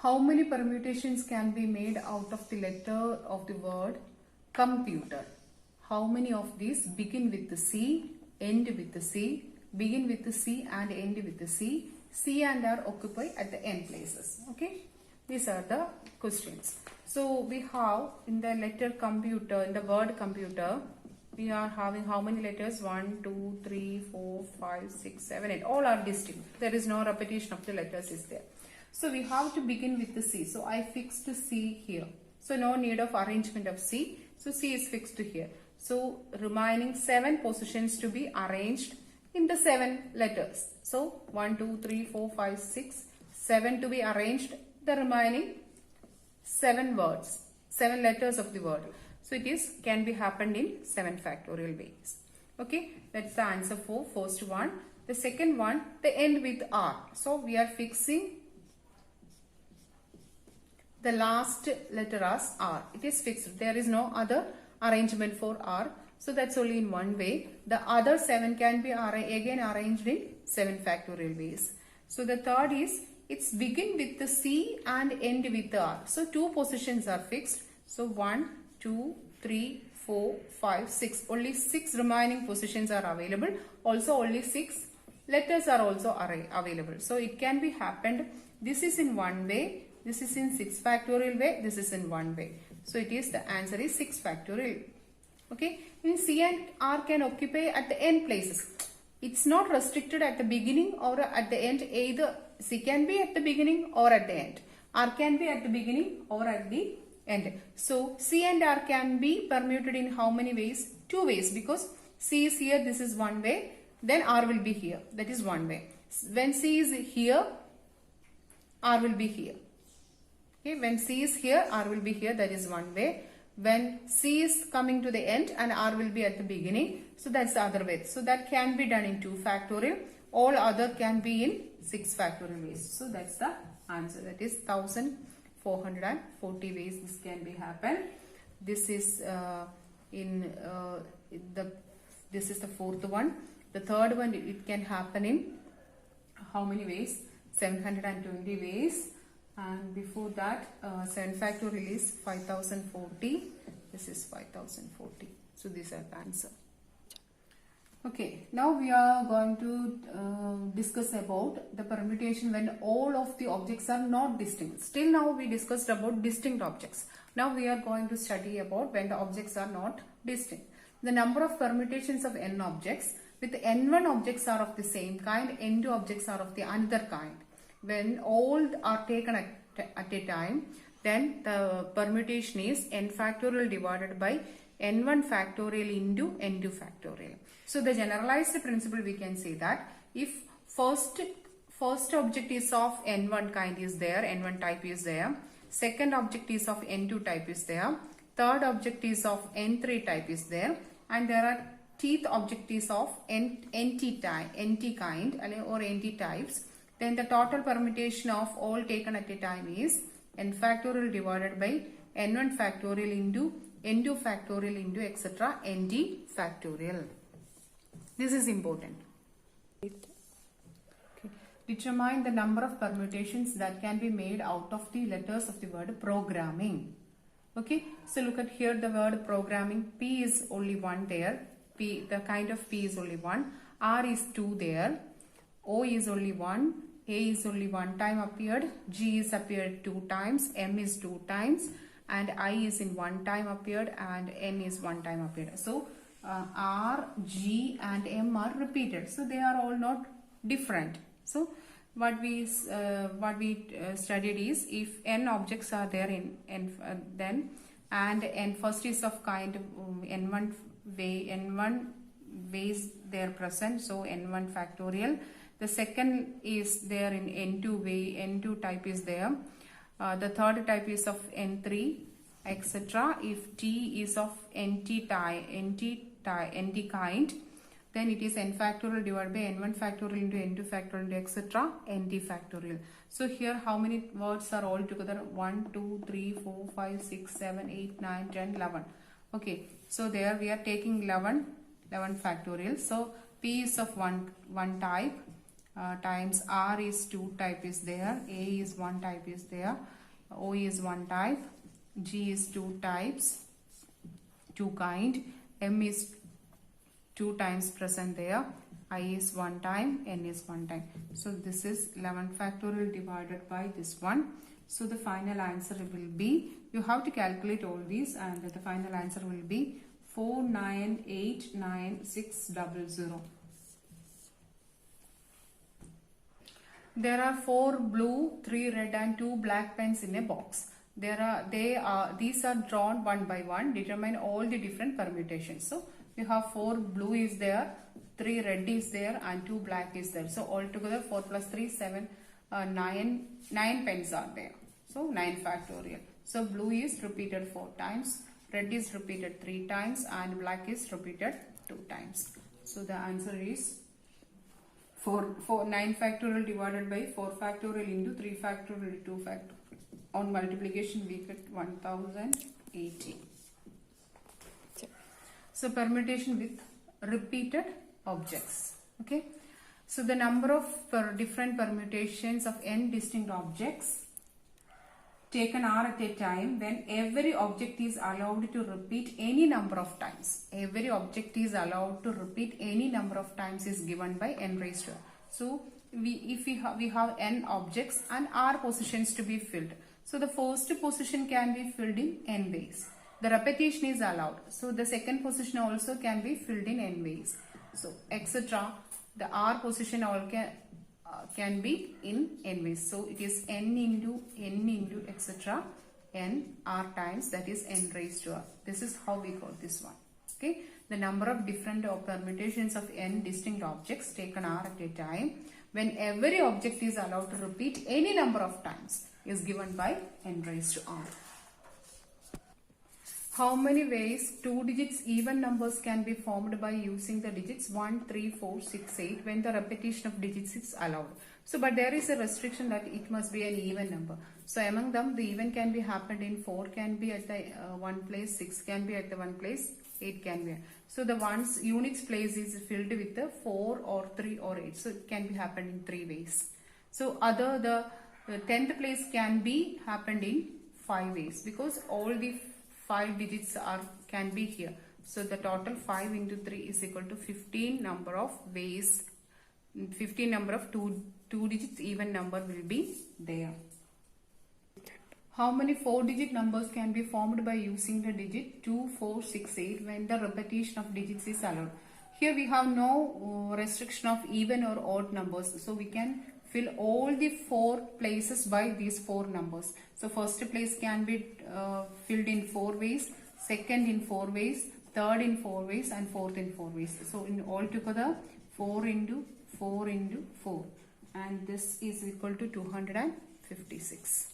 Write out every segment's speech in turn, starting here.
How many permutations can be made out of the letter of the word computer? How many of these begin with the C, end with the C, begin with the C and end with the C, C and R occupy at the end places. Okay, these are the questions. So we have in the letter computer, in the word computer, we are having how many letters? 1, 2, 3, 4, 5, 6, 7, 8. All are distinct. There is no repetition of the letters is there. So we have to begin with the C. So I fixed C here. So no need of arrangement of C. So C is fixed here. So remaining 7 positions to be arranged in the 7 letters. So 1, 2, 3, 4, 5, 6, 7 to be arranged. The remaining 7 words, 7 letters of the word. So it is can be happened in 7 factorial ways. Okay, that's the answer for first one. The second one, the end with R. So we are fixing the last letter as R. It is fixed. There is no other arrangement for R. So that's only in one way. The other 7 can be again arranged in 7 factorial ways. So the third is it's begin with the C and end with the R. So 2 positions are fixed. So 1, 2, 3, 4, 5, 6. Only 6 remaining positions are available. Also only 6 letters are also available. So it can be happened. This is in one way. This is in 6 factorial way. This is in one way. So it is the answer is 6 factorial. Okay. In C and R can occupy at the end places. It's not restricted at the beginning or at the end. Either C can be at the beginning or at the end. R can be at the beginning or at the end. So C and R can be permuted in how many ways? 2 ways, because C is here, this is one way, then R will be here, that is one way. When C is here, R will be here. Okay, when C is here, R will be here, that is one way. When C is coming to the end and R will be at the beginning, so that's the other way. So that can be done in 2 factorial. All other can be in 6 factorial ways. So that's the answer. That is 1440 ways this can be happen. This is this is the fourth one. The third one, it can happen in how many ways? 720 ways. And before that 7 factorial is 5040. This is 5040. So these are the answer. Okay, now we are going to discuss about the permutation when all of the objects are not distinct. Still now we discussed about distinct objects. Now we are going to study about when the objects are not distinct. The number of permutations of n objects with n1 objects are of the same kind, n2 objects are of the another kind. When all are taken at a time, then the permutation is n factorial divided by n1 factorial into n2 factorial. So the generalized principle we can say that if first object is of n1 kind is there, n1 type is there, second object is of n2 type is there, third object is of n3 type is there, and there are teeth object is of nt kind or nt types, then the total permutation of all taken at a time is n factorial divided by n1 factorial into n2 factorial into etc. nd factorial. This is important. Okay. Determine the number of permutations that can be made out of the letters of the word programming. Okay, so look at here the word programming. P is only 1 there. P, the kind of P is only 1. R is 2 there. O is only 1. A is only 1 time appeared. G is appeared 2 times. M is 2 times. And I is in 1 time appeared. And N is 1 time appeared. So R, G and M are repeated. So they are all not different. So what we studied is if n objects are there in n then and n first is of kind n1 ways they are present, so n1 factorial. The second is there in n2 way, n2 type is there. The third type is of n3 etc. If t is of nt kind, then it is n factorial divided by n1 factorial into n2 factorial into etc. nd factorial. So here how many words are all together? 1, 2, 3, 4, 5, 6, 7, 8, 9, 10, 11. Okay, so there we are taking 11 factorial. So P is of one type, times R is 2 type is there, A is 1 type is there, O is 1 type, G is 2 types, 2 kind, M is 2 times present there, I is 1 time, N is 1 time. So this is 11 factorial divided by this one. So the final answer will be, you have to calculate all these, and the final answer will be 4989600. There are 4 blue, 3 red and 2 black pens in a box. These are drawn one by one. Determine all the different permutations. So you have 4 blue is there, 3 red is there and 2 black is there. So altogether 4 plus 3, 7, 9 pens are there. So 9 factorial. So blue is repeated 4 times, red is repeated 3 times and black is repeated 2 times. So the answer is 9 factorial divided by 4 factorial into 3 factorial into 2 factorial. On multiplication we get 1080. So permutation with repeated objects. Okay. So the number of different permutations of n distinct objects taken are at a time when every object is allowed to repeat any number of times. Every object is allowed to repeat any number of times is given by n raised to r. So we have n objects and r positions to be filled. So the first position can be filled in n ways. The repetition is allowed. So the second position also can be filled in n ways. So etc. The r position all can be in n ways. So it is n into etc. n r times, that is n raised to r. This is how we got this one. Okay. The number of different permutations of n distinct objects taken are at a time when every object is allowed to repeat any number of times is given by n raised to r. How many ways 2 digits even numbers can be formed by using the digits 1, 3, 4, 6, 8 when the repetition of digits is allowed? So, but there is a restriction that it must be an even number. So, among them, the even can be happened in 4 can be at the one place, 6 can be at the one place, 8 can be. So, the one's units place is filled with the 4 or 3 or 8. So, it can be happened in 3 ways. So, the 10th place can be happened in 5 ways because all the 5 digits can be here. So the total 5 into 3 is equal to 15 number of ways, 15 number of two digits even number will be there. How many 4-digit numbers can be formed by using the digit 2, 4, 6, 8 when the repetition of digits is allowed? Here we have no restriction of even or odd numbers. So we can fill all the 4 places by these 4 numbers. So first place can be filled in 4 ways, second in 4 ways, third in 4 ways and fourth in 4 ways. So in all together 4 into 4 into 4 and this is equal to 256.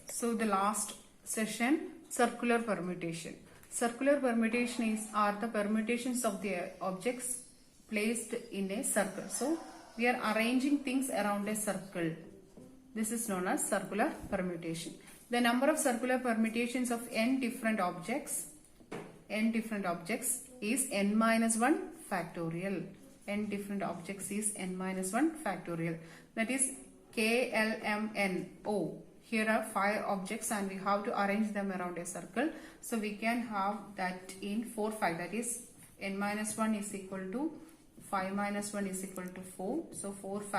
So the last session, circular permutation. Circular permutation are the permutations of the objects placed in a circle. So we are arranging things around a circle. This is known as circular permutation. The number of circular permutations of n different objects is n minus 1 factorial. N different objects is n minus 1 factorial. That is KLMNO. Here are 5 objects and we have to arrange them around a circle. So we can have that in 4, 5. That is n minus 1 is equal to 5 minus 1 is equal to 4. So 4, 5.